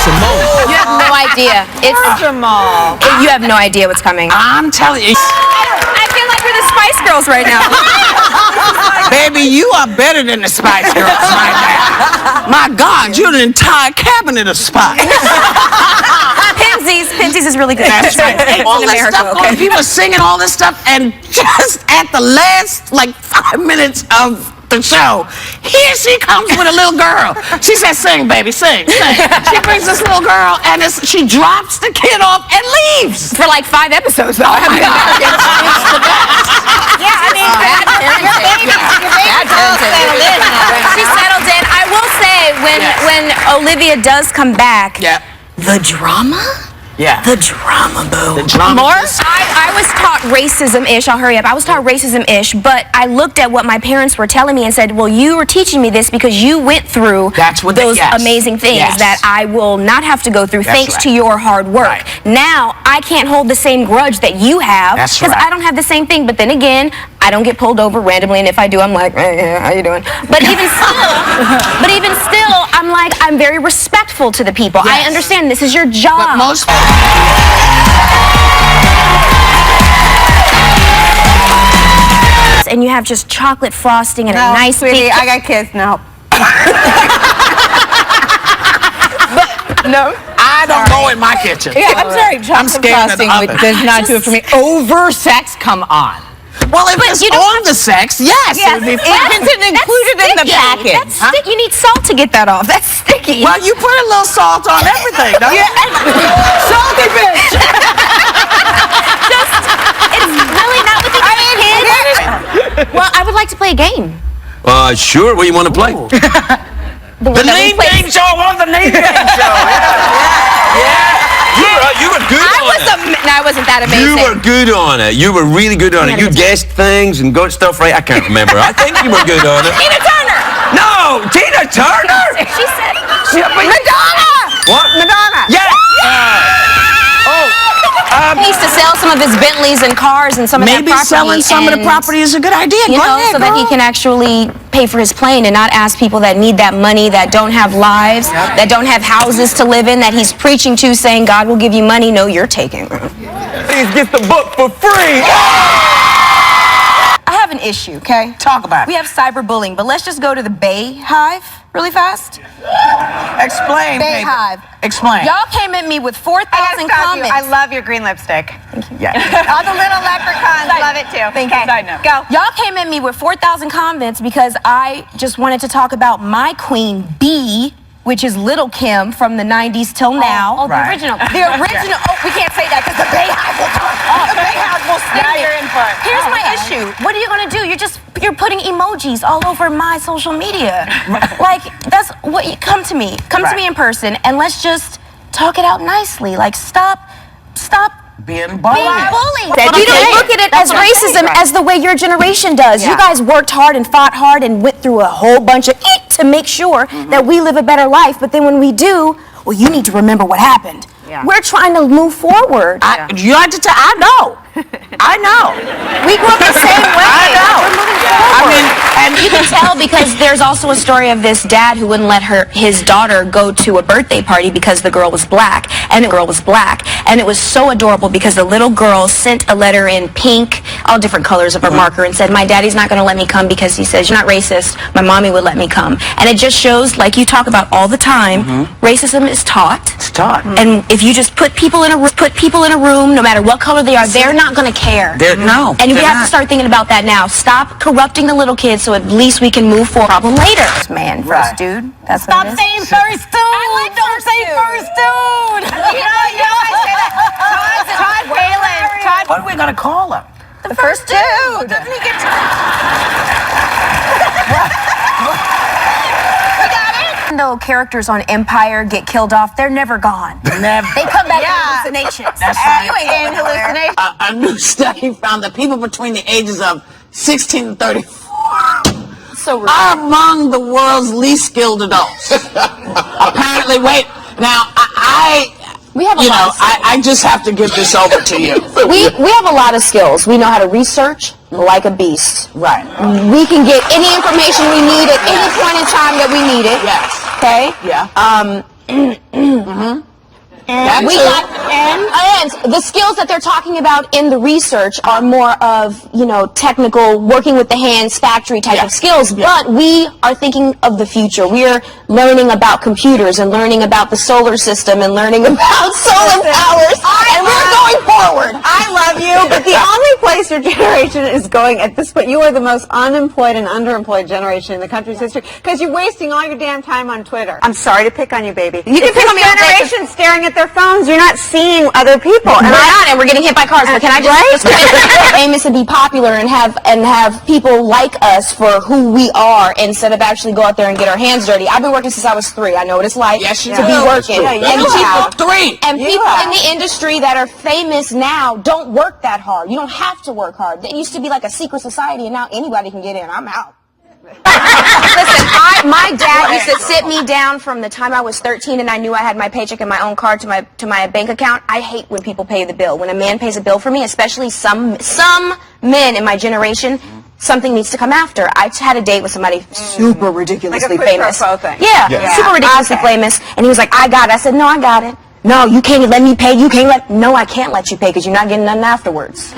Symone. You have no idea. It's Jamal. You have no idea what's coming. I'm telling you. I feel like we're the Spice Girls right now. Baby, you are better than the Spice Girls right now. My God, you're an entire cabinet of Spice. Pinsy's is really good. That's right. All in this America, stuff going, people singing all this stuff, and just at the last, like, 5 minutes of the show, here she comes with a little girl. She says, sing, baby, sing, sing. She brings this little girl, and she drops the kid off and leaves. For like 5 episodes, though. Oh, my God. It's the best. Yeah, I mean, your baby settled in. She settled in. I will say, when Olivia does come back, the drama? Yeah. The drama, boo. The drama. More? I was taught racism-ish. I'll hurry up. I was taught racism-ish, but I looked at what my parents were telling me and said, well, you were teaching me this because you went through those amazing things that I will not have to go through thanks to your hard work. Now, I can't hold the same grudge that you have because I don't have the same thing. But then again, I don't get pulled over randomly, and if I do, I'm like, hey, how you doing? But even still, I'm like, I'm very respectful to the people. I understand this is your job. But most and you have just chocolate frosting and a nice sweetie, I got kids. No. No. I don't go in my kitchen. Yeah, I'm sorry. Chocolate frosting does not do it for me. Over sex, come on. Well, if it's on the sex, yes. It would be fine. If it's included in the package. That's sticky. You need salt to get that off. That's sticky. Well, you put a little salt on everything, don't you? Salty bitch. It's really not with the kids. Well, I would like to play a game. Sure. What do you want to play? The name game show. I want the name game show. Yeah. You were good on it. No, I wasn't that amazing. You were good on it. You were really good on it. You guessed things and got stuff right. I can't remember. I think you were good on it. Tina Turner. No, Tina Turner. She said Madonna. What? Madonna. Yes. He needs to sell some of his Bentleys and cars and some of Maybe that property. selling some of the property is a good idea. You Go know, ahead, so that he can actually pay for his plane and not ask people that need that money, that don't have lives, that don't have houses to live in, that he's preaching to, saying God will give you money. No, you're taking. Please get the book for free. I have an issue, okay? Talk about it. We have cyberbullying, but let's just go to the Bay Hive really fast. Explain, Bay baby. Hive. Explain. Y'all came at me with 4,000 comments. I love your green lipstick. Thank you. Yeah. All the little leprechauns love it too. Thank you. Side note. Go. Y'all came at me with 4,000 comments because I just wanted to talk about my queen, B, which is Little Kim from the 90s till now. Oh, the original. The original. Oh, we can't say that because the Bay Hive will come. The Bay Hive will sting me. You're in for it. Here's my issue. What are you going to do? You're putting emojis all over my social media. Like, that's what you come to me. Come to me in person and let's just talk it out nicely. Like, stop Being bullied. We don't look at it as racism as the way your generation does. You guys worked hard and fought hard and went through a whole bunch of to make sure that we live a better life. But then when we do, well, you need to remember what happened. We're trying to move forward. You had to tell. I know. I know. We grew up the same way. I know. We're moving forward. I mean, and you can tell because there's also a story of this dad who wouldn't let his daughter go to a birthday party because the girl was black, and it was so adorable because the little girl sent a letter in pink, all different colors of her marker, and said, my daddy's not going to let me come because he says you're not racist. My mommy would let me come. And it just shows, like you talk about all the time, racism is taught. It's taught. And if you just put people in a room, no matter what color they are, they're not going to care. And we have to start thinking about that now. Stop corrupting the little kids so at least we can move forward. Problem later. Man, first dude. That's Stop saying first dude. I like don't say first dude. You know I say that. Todd Whalen. What are we gonna call him? the first dude. Doesn't he get Though characters on Empire get killed off, they're never gone. Never. They come back in hallucinations. That's You ain't in hallucinations. A new study found that people between the ages of 16 and 34 are among the world's least skilled adults. Apparently, wait. Now, We have a lot of skills. I just have to give this over to you. We have a lot of skills. We know how to research like a beast. Right. We can get any information we need at any point in time that we need it. Yes. Okay? Yeah. And the skills that they're talking about in the research are more of, technical, working with the hands, factory type of skills. But we are thinking of the future. We are learning about computers and learning about the solar system and learning about solar powers. And we're going forward. I love you, but the only place your generation is going at this point, you are the most unemployed and underemployed generation in the country's history because you're wasting all your damn time on Twitter. I'm sorry to pick on you, baby. You can pick on me all day. Generation staring at their phones, you're not seeing other people. And we're getting hit by cars. But can I just famous and be popular and have people like us for who we are instead of actually go out there and get our hands dirty? I've been working since I was 3. I know what it's like to be working. And people in the industry that are famous now don't work that hard. You don't have to work hard. It used to be like a secret society, and now anybody can get in. I'm out. Listen, my dad used to sit me down from the time I was 13 and I knew I had my paycheck and my own card to my bank account. I hate when people pay the bill. When a man pays a bill for me, especially some men in my generation, something needs to come after. I had a date with somebody super ridiculously famous. Yeah, super ridiculously famous. And he was like, I got it. I said, no, I got it. No, you can't let me pay. No, I can't let you pay because you're not getting nothing afterwards.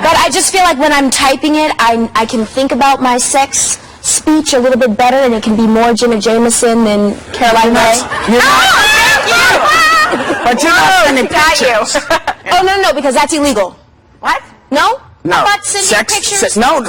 But I just feel like when I'm typing it, I can think about my sex speech a little bit better, and it can be more Jenna Jameson than Caroline Ray. But you're not sending pictures. Oh, no, because that's illegal. What? No? No. I'm not sending pictures? No,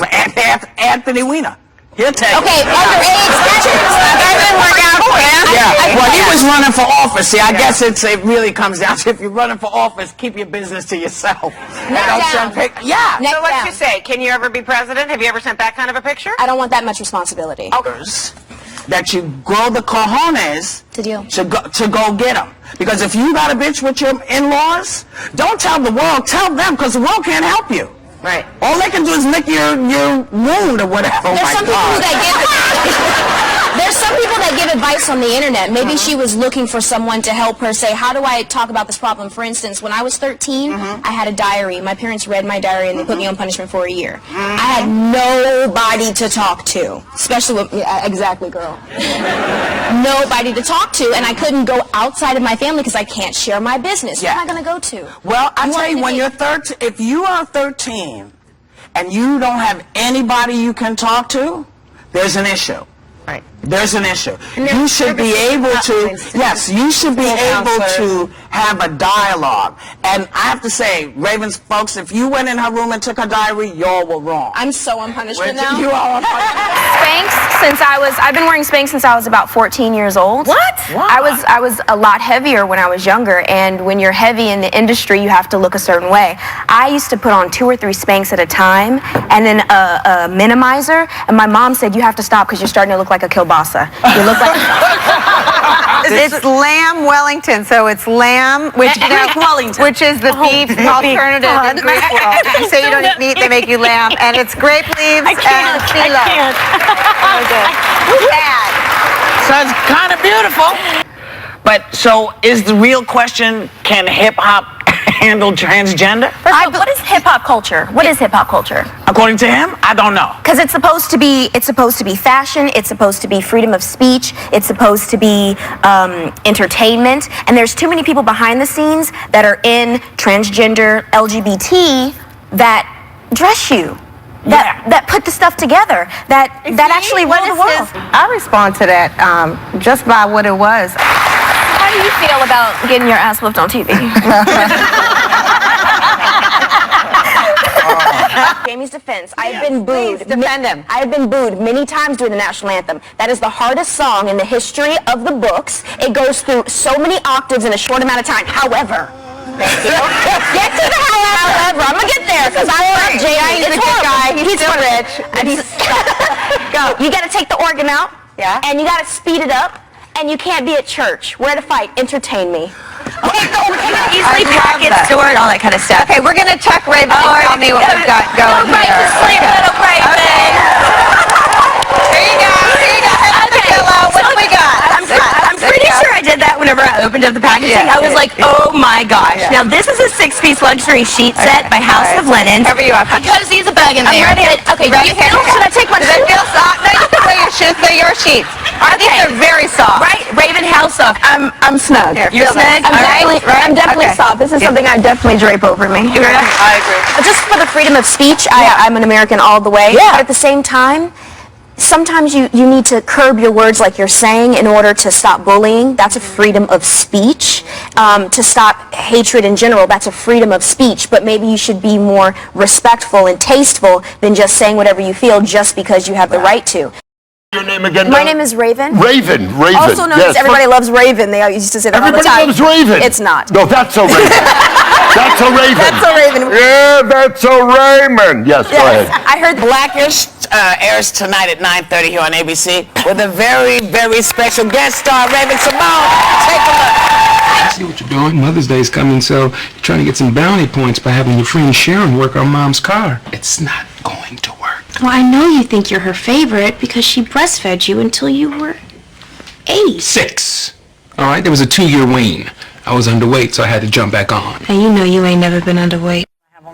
Anthony Weiner. He'll take it. Okay, underage pictures. That didn't work out for him. Yeah, well, he was running for office. See, I guess it really comes down to if you're running for office, keep your business to yourself. Yeah. So what'd you say? Can you ever be president? Have you ever sent that kind of a picture? I don't want that much responsibility. That you grow the cojones to go get them. Because if you got a bitch with your in-laws, don't tell the world, tell them, because the world can't help you. Right. All they can do is lick your wound or whatever. There's some people that give advice on the internet. Maybe she was looking for someone to help her say, how do I talk about this problem? For instance, when I was 13, I had a diary. My parents read my diary and they put me on punishment for a year. I had nobody to talk to, especially with, exactly, girl. Nobody to talk to, and I couldn't go outside of my family because I can't share my business. Where am I going to go to? Well, I tell you, when you're 13, if you are 13 and you don't have anybody you can talk to, there's an issue. Right. There's an issue. You should be able to, you should be able to have a dialogue. And I have to say, Raven's folks, if you went in her room and took her diary, y'all were wrong. I'm so on punishment now. You are on punishment. Spanx I've been wearing Spanx since I was about 14 years old. What? I was a lot heavier when I was younger, and when you're heavy in the industry, you have to look a certain way. I used to put on 2 or 3 Spanx at a time, and then a minimizer, and my mom said, you have to stop because you're starting to look like a kielbasa. You look like... It's lamb Wellington, so it's lamb, which is the beef alternative in Greek world. You say you don't eat meat, they make you lamb, and it's grape leaves and phyllo. So it's kind of beautiful. But so is the real question, can hip-hop handle transgender? What is hip-hop culture? What is hip-hop culture? According to him, I don't know. Because it's supposed to be fashion, it's supposed to be freedom of speech, it's supposed to be entertainment, and there's too many people behind the scenes that are in transgender LGBT that dress you. That put the stuff together, that actually run the world. I respond to that just by what it was. How do you feel about getting your ass whipped on TV? Jamie's defense, I've been booed. Please defend him. I've been booed many times during the national anthem. That is the hardest song in the history of the books. It goes through so many octaves in a short amount of time. However, get to the however. I'm gonna get there because I love Jay. He's a good guy. He's still rich. And go. You got to take the organ out. Yeah. And you got to speed it up. And you can't be at church. Where to fight? Entertain me. Okay, go. Easily package stored, all that kind of stuff. Okay, we're gonna tuck Raven and tell me what we've got going here. Sleep, little Raven. Here you go. Here you go. Have a pillow. What do we got? I'm pretty sure I did did that whenever I opened up the packaging. I was like, oh my gosh. Now this is a 6-piece luxury sheet set by House of Linen. Because he's a bug in there. Okay, ready? Should I take one? Does it feel soft? No, you can wear your shoes. They're your sheets. These are very soft. Right? Raven, how soft? I'm snug. You're snug? I'm definitely soft. This is something I definitely drape over me. I agree. Just for the freedom of speech, I'm an American all the way. But at the same time, sometimes you need to curb your words like you're saying in order to stop bullying. That's a freedom of speech. To stop hatred in general, that's a freedom of speech. But maybe you should be more respectful and tasteful than just saying whatever you feel just because you have the right to. Your name again? My name is Raven. Raven. Also known as everybody loves Raven. They used to say that all the time. Everybody loves Raven. It's not. No, that's a Raven. That's a Raven. That's a Raven. Yeah, that's a Raymond. Yes, go ahead. I heard Blackish airs tonight at 9:30 here on ABC with a very, very special guest star, Raven Symone. Take a look. I see what you're doing. Mother's Day is coming, so you're trying to get some bounty points by having your friend Sharon work on Mom's car. It's not going to work. Well, I know you think you're her favorite because she breastfed you until you were 8. 6. All right, there was a 2-year wean. I was underweight, so I had to jump back on. And you know you ain't never been underweight. I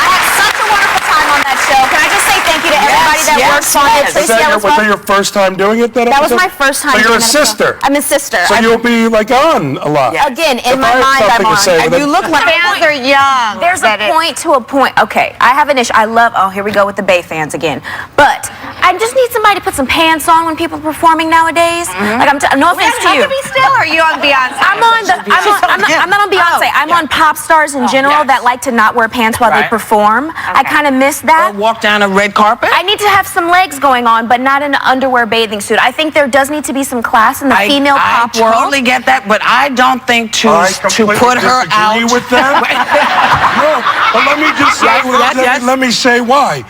had such a wonderful time on that show. Can I just say thank you to everybody that works on it? Was that your first time doing it? That was my first time. So you're a doing that sister. I'm a sister. So you'll be like on a lot. Again, in my mind, I'm on. And you look like fans are young. There's a point to a point. Okay, I have an issue. I love. Oh, here we go with the Bay fans again. But I just need somebody to put some pants on when people are performing nowadays. Like no offense to you. Still, or are you on Beyonce? I'm not on Beyonce. I'm on pop stars in general that like to not wear pants while they perform. I kind of miss that. Or walk down a red carpet. I need to have some legs going on, but not in an underwear bathing suit. I think there does need to be some class in the female pop world. I totally get that, but I don't think to put her out. With that? No, but let me just say, let me say why.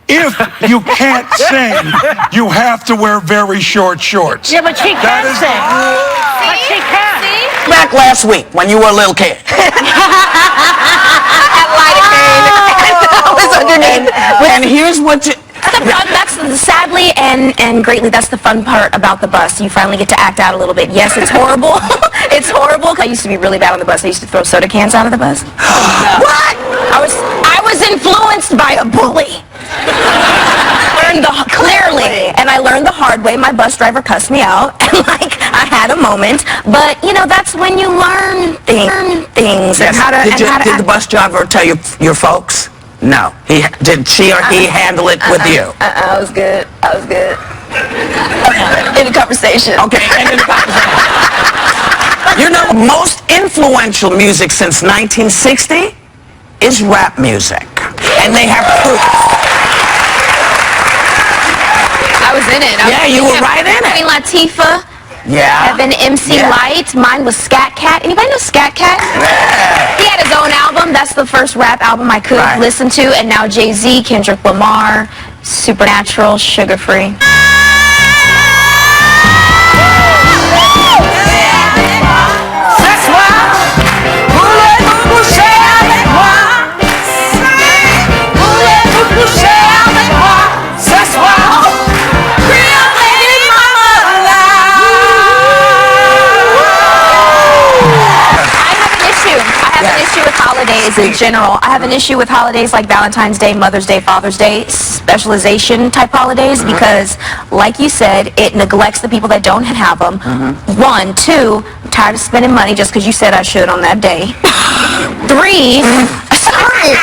If you can't sing, you have to wear very short shorts. Yeah, but she can sing. But she can. Back last week when you were a little kid. And here's what you... That's sadly and greatly, that's the fun part about the bus. You finally get to act out a little bit. Yes, it's horrible. It's horrible. I used to be really bad on the bus. I used to throw soda cans out of the bus. What? I was influenced by a bully. Clearly, and I learned the hard way. My bus driver cussed me out, and I had a moment. But that's when you learn things and how to. Did the bus driver tell your folks? No. Did she or he handle it with you? I was good. In a conversation. Okay, end of the conversation. You know, most influential music since 1960 is rap music. And they have proof. I was in it. You were right in it. Queen Latifah. Yeah. I've been MC Light. Mine was Scat Cat. Anybody know Scat Cat? Yeah. He had his own album. That's the first rap album I could listen to. And now Jay-Z, Kendrick Lamar, Supernatural, Sugar Free. In general, I have an issue with holidays like Valentine's Day, Mother's Day, Father's Day, specialization type holidays because, like you said, it neglects the people that don't have them. 1, 2, I'm tired of spending money just because you said I should on that day. 3, sorry,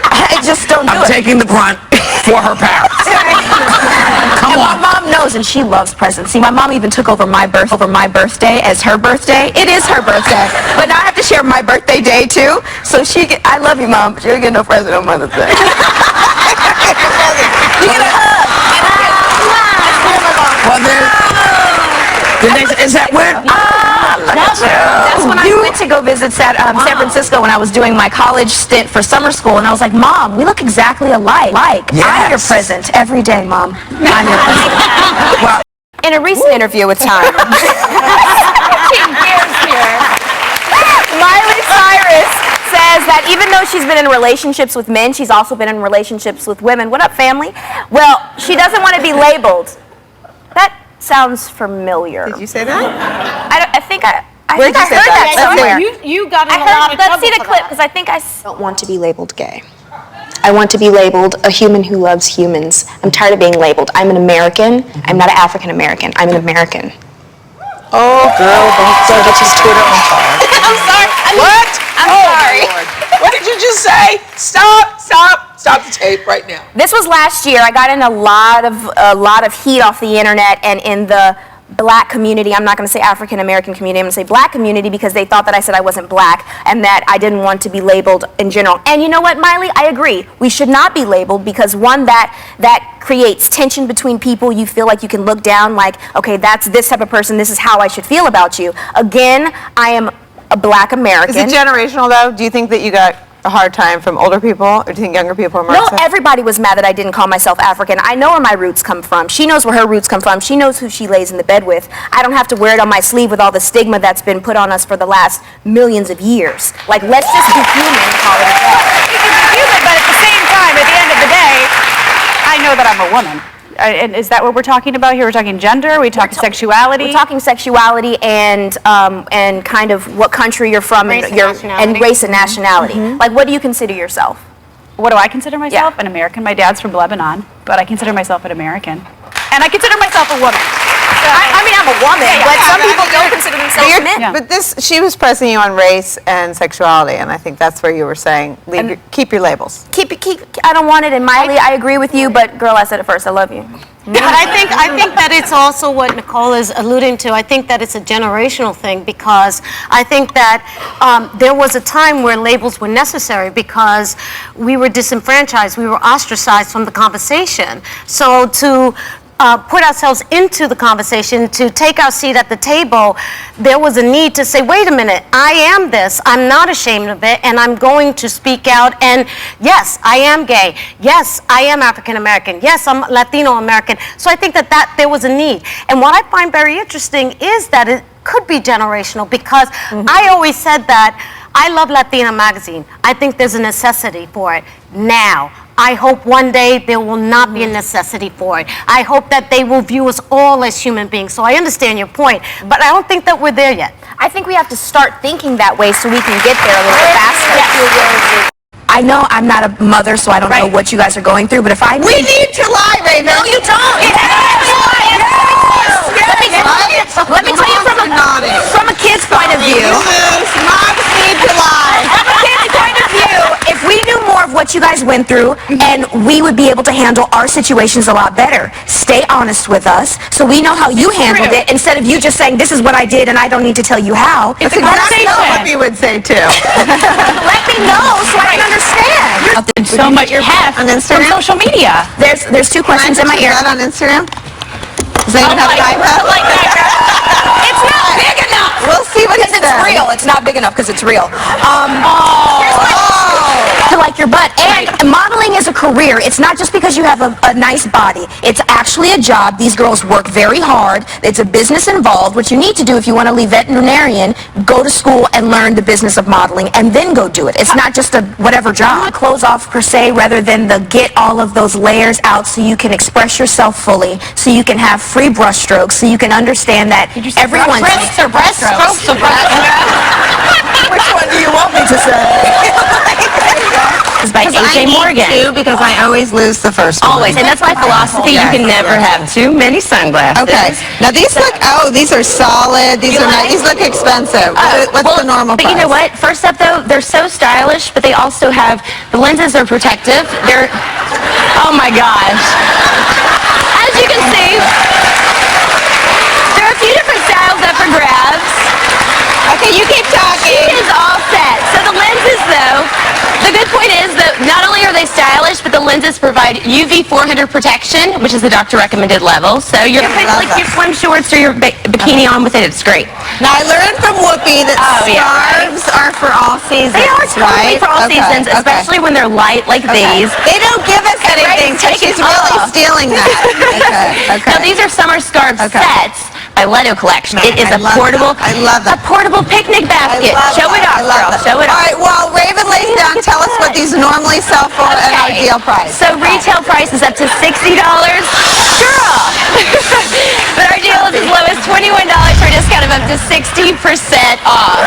I just don't do it. I'm taking the brunt for her parents. Come on. My mom knows, and she loves presents. See, my mom even took over my birthday as her birthday. It is her birthday, but now I have to share my birthday day too. So I love you, Mom, but you don't get no present on Mother's Day. You get a hug. Is that weird? That's when I went to go visit San Francisco when I was doing my college stint for summer school, and I was like, Mom, we look exactly alike. I'm your present every day, Mom. I'm your present. Well, in a recent interview with Time, Miley Cyrus says that even though she's been in relationships with men, she's also been in relationships with women. What up, family? Well, she doesn't want to be labeled. That sounds familiar. Did you say that? I think I Where'd you heard say that? that somewhere. You got in a lot of Let's trouble see the for clip, that. because I think I don't want to be labeled gay. I want to be labeled a human who loves humans. I'm tired of being labeled. I'm an American. I'm not an African American. I'm an American. Oh, girl, don't get your Twitter on fire. I'm sorry. What? I'm sorry. What did you just say? Stop the tape right now. This was last year. I got in a lot of heat off the internet and in the black community. I'm not going to say African American community. I'm going to say black community, because they thought that I said I wasn't black and that I didn't want to be labeled in general. And you know what, Miley? I agree. We should not be labeled, because one, that creates tension between people. You feel like you can look down like, okay, that's this type of person. This is how I should feel about you. Again, I am a black American. Is it generational, though? Do you think that you got a hard time from older people, or do you think younger people are more No, upset? everybody was mad that I didn't call myself African. I know where my roots come from. She knows where her roots come from. She knows who she lays in the bed with. I don't have to wear it on my sleeve with all the stigma that's been put on us for the last millions of years. Like, let's just be human and call it a day. You can be human, but at the same time, at the end of the day, I know that I'm a woman. And is that what we're talking about here? We're talking gender? We're talking sexuality? We're talking sexuality and kind of what country you're from Race and and nationality. race and nationality. Like, what do you consider yourself? What do I consider myself? Yeah. An American. My dad's from Lebanon, but I consider myself an American. And I consider myself a woman. I mean, I'm a woman, but some people don't consider themselves men. Yeah. But she was pressing you on race and sexuality, and I think that's where you were saying, keep your labels. I don't want it. And Miley, I agree with you, but girl, I said it first. I love you. But I think that it's also what Nicole is alluding to. I think that it's a generational thing, because I think that there was a time where labels were necessary because we were disenfranchised, we were ostracized from the conversation. So to put ourselves into the conversation, to take our seat at the table, there was a need to say, wait a minute, I am this, I'm not ashamed of it, and I'm going to speak out, and yes, I am gay, yes, I am African American, yes, I'm Latino American. So I think that there was a need. And what I find very interesting is that it could be generational, because I always said that I love Latina magazine. I think there's a necessity for it now. I hope one day there will not be a necessity for it. I hope that they will view us all as human beings. So I understand your point, but I don't think that we're there yet. I think we have to start thinking that way so we can get there a little bit faster. I know I'm not a mother, so I don't know what you guys are going through, but if I... We need to lie, Raven. No, you don't. Let me tell you from a kid's point of view. Moms need to lie. From a kid's point of view, if we knew more of what you guys went through, and we would be able to handle our situations a lot better. Stay honest with us, so we know how you handled it, instead of you just saying, this is what I did, and I don't need to tell you how. That's exactly what we would say, too. Let me know so I can understand. So much heft on from Instagram? social media. There's two questions in my ear. Is that on Instagram? Does anyone have an iPad? It's not big enough. We'll see what Because it it's says. real. It's not big enough because it's real. To like your butt. And modeling is a career. It's not just because you have a nice body. It's actually a job. These girls work very hard. It's a business involved. What you need to do if you want to leave veterinarian, go to school and learn the business of modeling and then go do it. It's not just a whatever job. Clothes off per se, rather than the get all of those layers out so you can express yourself fully, so you can have free brush strokes, so you can understand that everyone's... Breaststrokes. Which one do you want me to say? Is by A.J. Morgan. Because I always lose the first one. Always, and that's my philosophy. You can never have too many sunglasses. Okay. Now these look, these are solid. These are nice. These look expensive. What's the normal price? But you know what? First up, though, they're so stylish, but they also have, the lenses are protective. They're, oh my gosh. As you can see, there are a few different styles up for grabs. Okay, you keep talking. She is all set. So the lenses, though, the good point is that not only are they stylish, but the lenses provide UV 400 protection, which is the doctor-recommended level. So you're going to put like your swim shorts or your bikini on with it. It's great. Now, I learned from Whoopi that scarves are for all seasons, They are totally right? for all seasons, especially when they're light like these. They don't give us anything, so she's really stealing that. Okay. Now these are summer scarf sets by Leto Collection. It is a portable, I love that. a portable picnic basket. Show it off, girl. Show it All off. right, well, Raven lays down. Tell us what these normally sell for and our deal price. So retail price is up to $60. Girl! But our deal up to 60% off.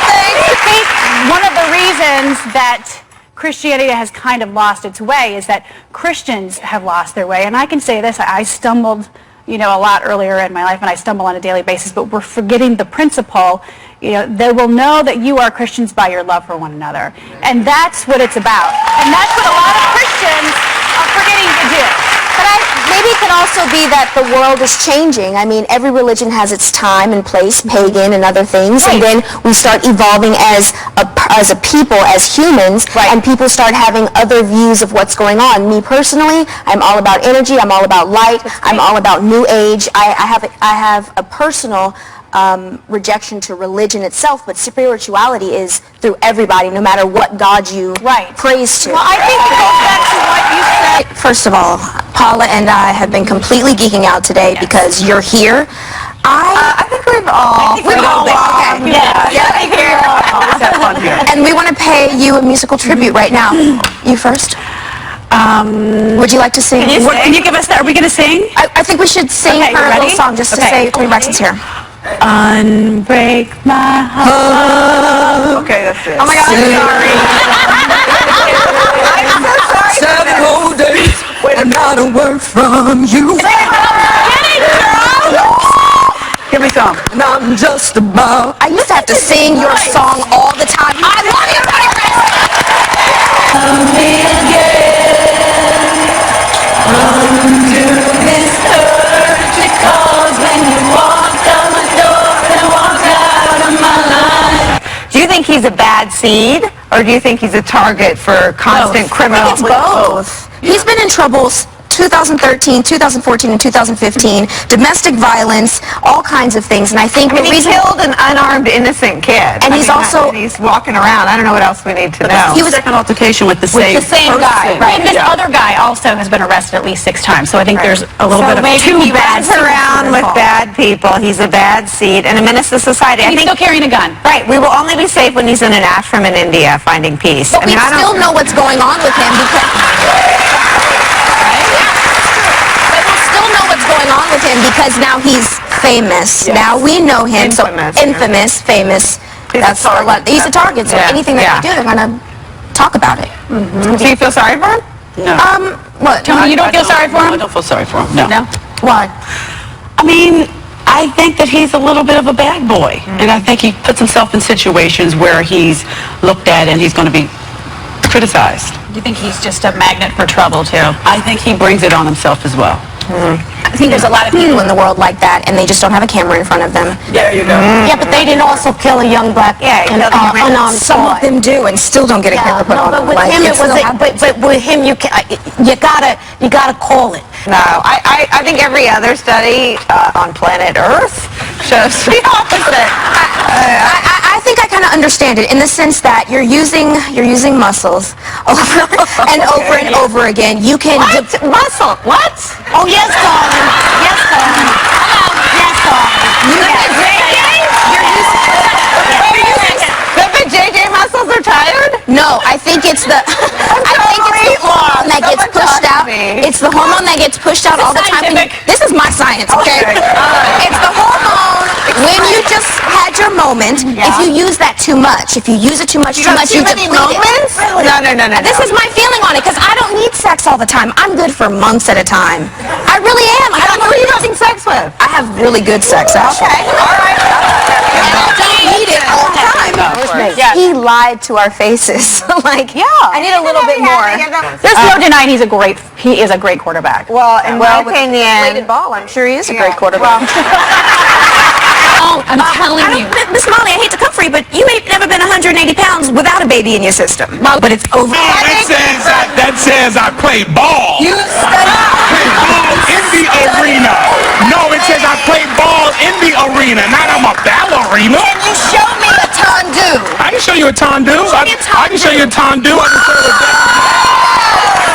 I think one of the reasons that Christianity has kind of lost its way is that Christians have lost their way. And I can say this, I stumbled, a lot earlier in my life, and I stumble on a daily basis, but we're forgetting the principle, they will know that you are Christians by your love for one another. And that's what it's about. And that's what a lot of Christians are forgetting to do. But maybe it could also be that the world is changing. I mean, every religion has its time and place, pagan and other things, and then we start evolving as a people, as humans, and people start having other views of what's going on. Me personally, I'm all about energy. I'm all about light. I'm all about new age. I have a personal rejection to religion itself, but spirituality is through everybody, no matter what God you praise to. Well, I think it goes back to what you said. First of all, Paula and I have been completely geeking out today because you're here. I think we've all Okay. Yeah. And we want to pay you a musical tribute right now. You first. Would you like to sing? Can you give us that? Are we going to sing? I think we should sing her little song just to say Tony Braxton's here. Unbreak my heart. Okay, that's it. Oh my God, I'm sorry. 7 whole days and not a word from you. Give me some. And I'm just about. I used to have to sing your song all the time. I love you, Tony Braxton. Love me again. Undo this urge it calls when you walk out my door and walk out of my life. Do you think he's a bad seed, or do you think he's a target for constant criminal? It's both. He's been in trouble 2013, 2014, and 2015, domestic violence, all kinds of things. And I think he killed an unarmed innocent kid. And he's walking around. I don't know what else we need to know. He was second altercation with the same guy, right? And this other guy also has been arrested at least 6 times. So I think there's a little bit of too bad. He runs around with bad people. He's a bad seed and a menace to society. He's still carrying a gun. Right. We will only be safe when he's in an ashram in India finding peace. But we still know what's going on with him because now he's famous. Yes. Now we know him. Infamous, famous. That's a lot. He's a target. So anything that they do, they're gonna talk about it. Mm-hmm. Do you feel sorry for him? No. What? Tony, you don't feel sorry for him? I don't feel sorry for him. No. Why? I mean, I think that he's a little bit of a bad boy, and I think he puts himself in situations where he's looked at and he's going to be criticized. Do you think he's just a magnet for trouble too? I think he brings it on himself as well. I think there's a lot of people in the world like that, and they just don't have a camera in front of them. There you go. Yeah, but they didn't also kill a young black unarmed Some of them do, and still don't get a camera put on them. But with him, it was. But with him, you gotta call it. No, I think every other study on planet Earth shows the opposite. I think I kind of understand it in the sense that you're using muscles over and over again. You can muscle. What? Oh yes, darling. Yes, darling. Hello. Yes, darling. The JJ muscles are tired? No, I think it's the hormone that gets pushed out. It's the hormone that gets pushed out all the time. This is my science, okay? It's the hormone when you just had your moment. If you use that too much, you deplete it. No. This is my feeling on it because I don't need sex all the time. I'm good for months at a time. I really am. I don't know who you're having sex with. I have really good sex, actually. Okay, all right. I don't need it all the time. He lied to our faces. I need a little bit more. There's no denying he is a great quarterback. Well, in my opinion, weighted ball, I'm sure he is a great quarterback. I'm telling you. Miss Molly, I hate to come for you, but you ain't never been 180 pounds without a baby in your system. But it's over. That says I play ball. You play ball in the arena. No, it says I play ball in the arena, not I'm a ballerina. Can you show me a tondu? I can show you a tondu. I can show you a tondu. I can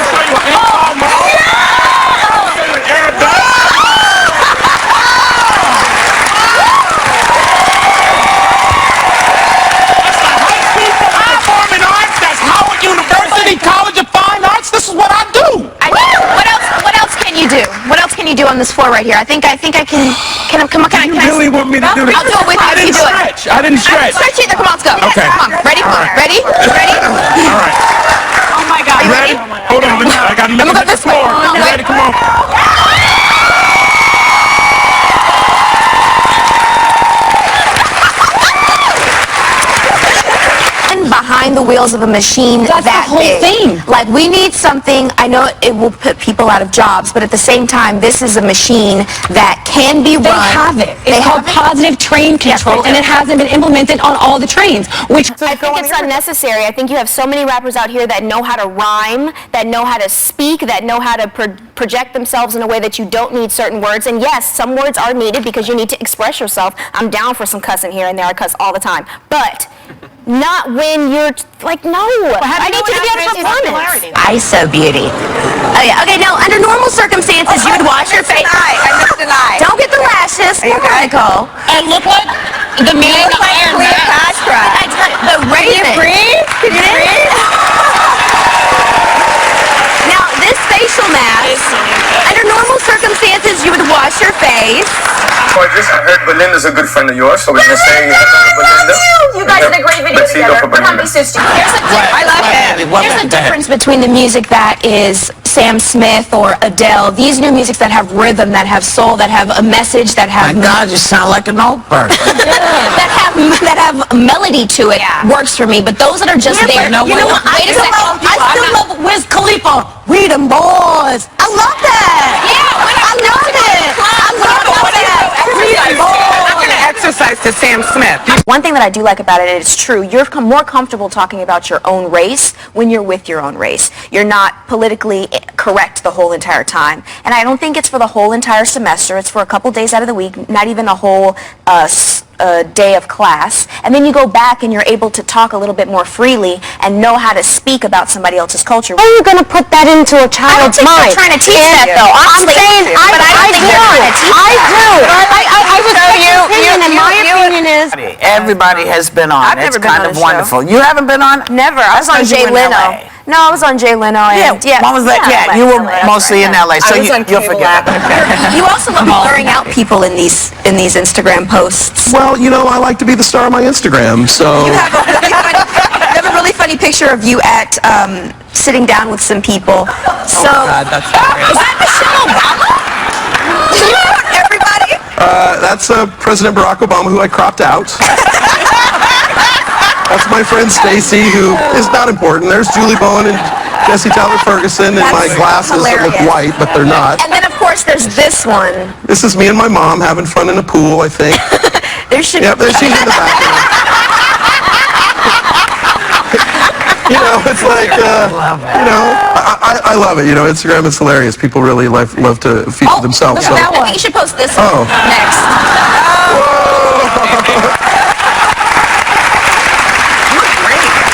show you an air dance. College of Fine Arts, this is what I do. What else can you do? What else can you you do on this floor right here. I think I can come on, can You I really want me to do this? I'll do it with you. I didn't You do stretch. it. I didn't stretch. Stretch either. Come on, let's go. Okay. Come on. Ready? All right. Ready? Ready? All right. Oh my God. Are you ready? Hold on. I got to I'm gonna go this way. You ready? Come on. Behind the wheels of a machine That's that the whole big. thing. Like, we need something, I know it will put people out of jobs, but at the same time, this is a machine that can be They run. have it. It's called positive train control, and it hasn't been implemented on all the trains, which I think it's unnecessary. I think you have so many rappers out here that know how to rhyme, that know how to speak, that know how to project themselves in a way that you don't need certain words. And yes, some words are needed because you need to express yourself. I'm down for some cussing here and there. I cuss all the time. But not when you're like, no. I need you to be able to performance. ISO beauty. Oh yeah. Okay. Now, under normal circumstances, you would wash your face. I missed an eye. Don't get the lashes. Come on, Nicole. and look like the man Look like Cleopatra. I tell you, the Raven. Can you breathe? Now, this facial mask. Under normal circumstances, you would wash your face. I heard Belinda's a good friend of yours, so we're going to say hello to Belinda. You guys did a great video Let's see, go together. for We're gonna Belinda. be sisters. I love it. There's a difference between the music that is Sam Smith or Adele. These new musics that have rhythm, that have soul, that have a message, that have My God, you sound like an old person. that have melody to it works for me. But those that are just there, you know what? Wait a second. I still love Wiz Khalifa. We them boys. I love that. Yeah, I love it. I love that. We them boys. exercise to Sam Smith. One thing that I do like about it, it's true, you're more comfortable talking about your own race when you're with your own race. You're not politically correct the whole entire time. And I don't think it's for the whole entire semester. It's for a couple days out of the week, not even a whole day of class. And then you go back and you're able to talk a little bit more freely and know how to speak about somebody else's culture. How are you going to put that into a child's mind? I don't think they're trying to teach that, though. Honestly, but I don't think they're trying to teach that. I was opinion, and my opinion is... Everybody has been on. I've It's never been kind on of the show. wonderful. You haven't been on? Never. I was on Because you Jay were in Leno. LA. No, I was on Jay Leno. And, When was that? Yeah, you were mostly in LA, so you'll forget that. You also love blurring out people in these Instagram posts. Well, you know, I like to be the star of my Instagram, so... You have a really funny picture of you at sitting down with some people. So, God, that's hilarious. is that Michelle Obama? Everybody? That's President Barack Obama, who I cropped out. That's my friend Stacy, who is not important. There's Julie Bowen and Jesse Tyler Ferguson and my glasses that look white, but they're not. And then, of course, there's this one. This is me and my mom having fun in a pool, I think. There should Yep, there's she's in the background. You know, it's like, you know, I love it. You know, Instagram is hilarious. People really love to feature themselves. Look at that one. I think you should post this one next.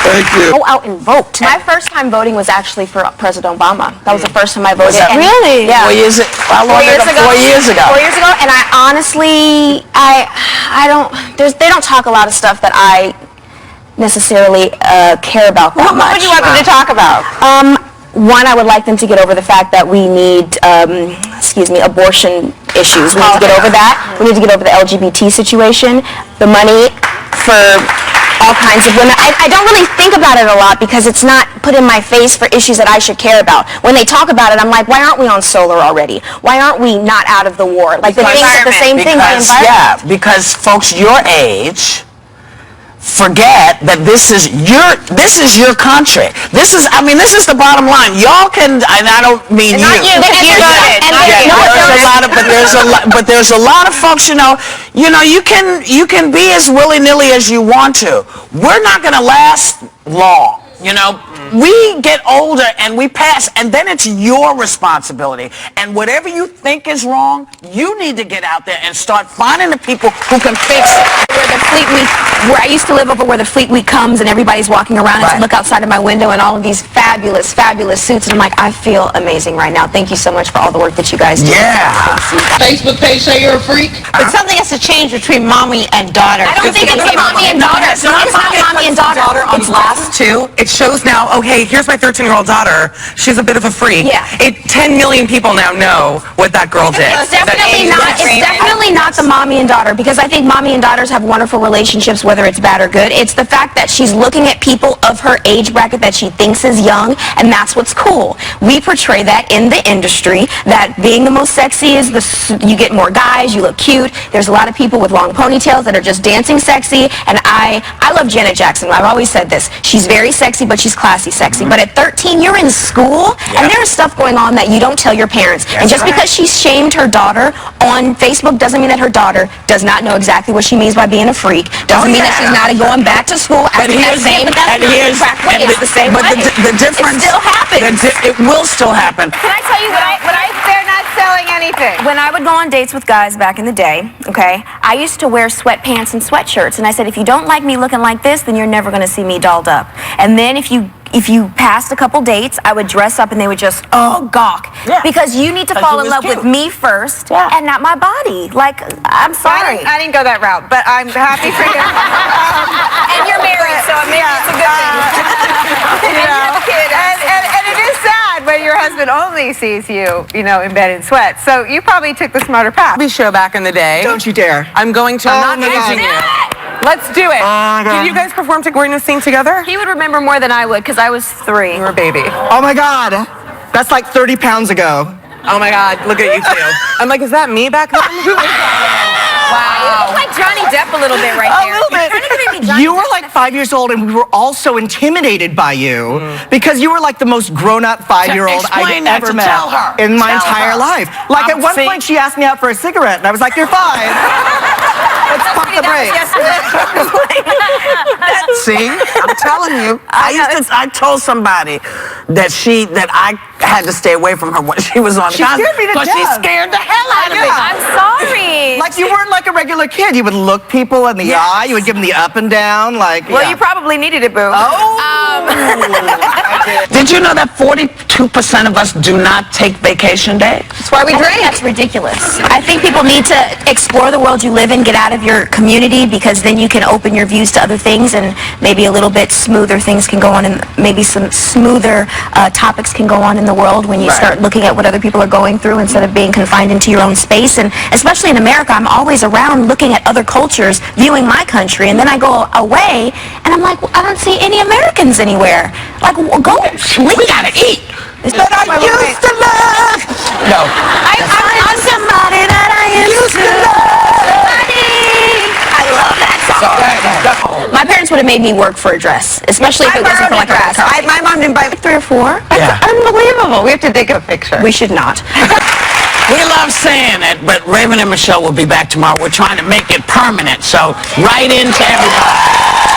Thank you. Go out and vote. My first time voting was actually for President Obama. That was the first time I voted. And- Really? Yeah. 4 years ago. How long 4 years ago? ago. 4 years ago. 4 years ago, and I honestly, I don't. They don't talk a lot of stuff that I necessarily care about that much. What would you want them to talk about? One, I would like them to get over the fact that we need, abortion issues. We need to get over that. We need to get over the LGBT situation, the money for all kinds of women. I don't really think about it a lot because it's not put in my face for issues that I should care about. When they talk about it, I'm like, why aren't we on solar already? Why aren't we not out of the war? Like, the things are the same thing. Because folks your age forget that this is your country. This is the bottom line. Y'all can, and I don't mean Not you. But there's a lot of folks, you can be as willy-nilly as you want to. We're not going to last long. We get older and we pass, and then it's your responsibility. And whatever you think is wrong, you need to get out there and start finding the people who can fix it. Where I used to live over where the Fleet Week comes and everybody's walking around and I look outside of my window and all of these fabulous, fabulous suits, and I'm like, I feel amazing right now. Thank you so much for all the work that you guys do. Yeah. Facebook page say you're a freak? But something has to change between mommy and daughter. I don't think it's mommy and daughter. It's not mommy and daughter. On last two, it it shows now, okay, here's my 13-year-old daughter. She's a bit of a freak. Yeah. 10 million people now know what that girl did. It's definitely not the mommy and daughter, because I think mommy and daughters have wonderful relationships, whether it's bad or good. It's the fact that she's looking at people of her age bracket that she thinks is young, and that's what's cool. We portray that in the industry, that being the most sexy is you get more guys, you look cute. There's a lot of people with long ponytails that are just dancing sexy, and I love Janet Jackson. I've always said this. She's very sexy, but she's classy sexy. But at 13, you're in school, and there's stuff going on that you don't tell your parents. And just because she shamed her daughter on Facebook doesn't mean that her daughter does not know exactly what she means by being a freak. Doesn't mean that she's not going back to school acting that same the same way. The difference, it still happens. It will still happen. Can I tell you they're not selling anything. When I would go on dates with guys back in the day, okay, I used to wear sweatpants and sweatshirts, and I said, if you don't like me looking like this, then you're never going to see me dolled up. And then if you passed a couple dates, I would dress up and they would just, gawk. Yeah. Because you need to fall in love with me first and not my body. Like, I'm sorry. I didn't go that route, but I'm happy for you. And you're married, so maybe it's a good thing. You know, and it is sad when your husband only sees you, in bed in sweats. So you probably took the smarter path. Show back in the day. Don't you dare. I'm going to, I'm not using you. Let's do it. Did you guys perform to We're in a Scene together? He would remember more than I would, because I was 3. You were a baby. Oh my God. That's like 30 pounds ago. Oh my God, look at you two. I'm like, is that me back then? Who is that? Wow. You look like Johnny Depp a little bit right there. A little bit. You were like 5 years old, and we were all so intimidated by you because you were like the most grown-up 5-year-old I've ever met in my entire life. Like at one point, she asked me out for a cigarette, and I was like, "You're fine." Let's pump the brakes. See, I'm telling you. I told somebody that I had to stay away from her when she was on. She scared me to death. She scared the hell out of me. I'm sorry. Like you weren't like a regular kid. You would look people in the eye. You would give them the up and down. Well, you probably needed it, boo. Did you know that 42% of us do not take vacation days? That's why we drink. That's ridiculous. I think people need to explore the world you live in, get out of your community, because then you can open your views to other things, and maybe a little bit smoother things can go on, and maybe some smoother topics can go on in the world when you start looking at what other people are going through instead of being confined into your own space. And especially in America, I'm always around looking at other cultures, viewing my country, and then I go away and I'm like, well, I don't see any Americans anywhere. Like, well, go sleep. We gotta eat. But I used to love. No. I'm somebody that I used to love. I love that song. My parents would have made me work for a dress, especially if it wasn't for like a dress. My mom didn't buy 3 or 4. Yeah. That's unbelievable. We have to take a picture. We should not. We love saying it, but Raven and Michelle will be back tomorrow. We're trying to make it permanent, so write in to everybody.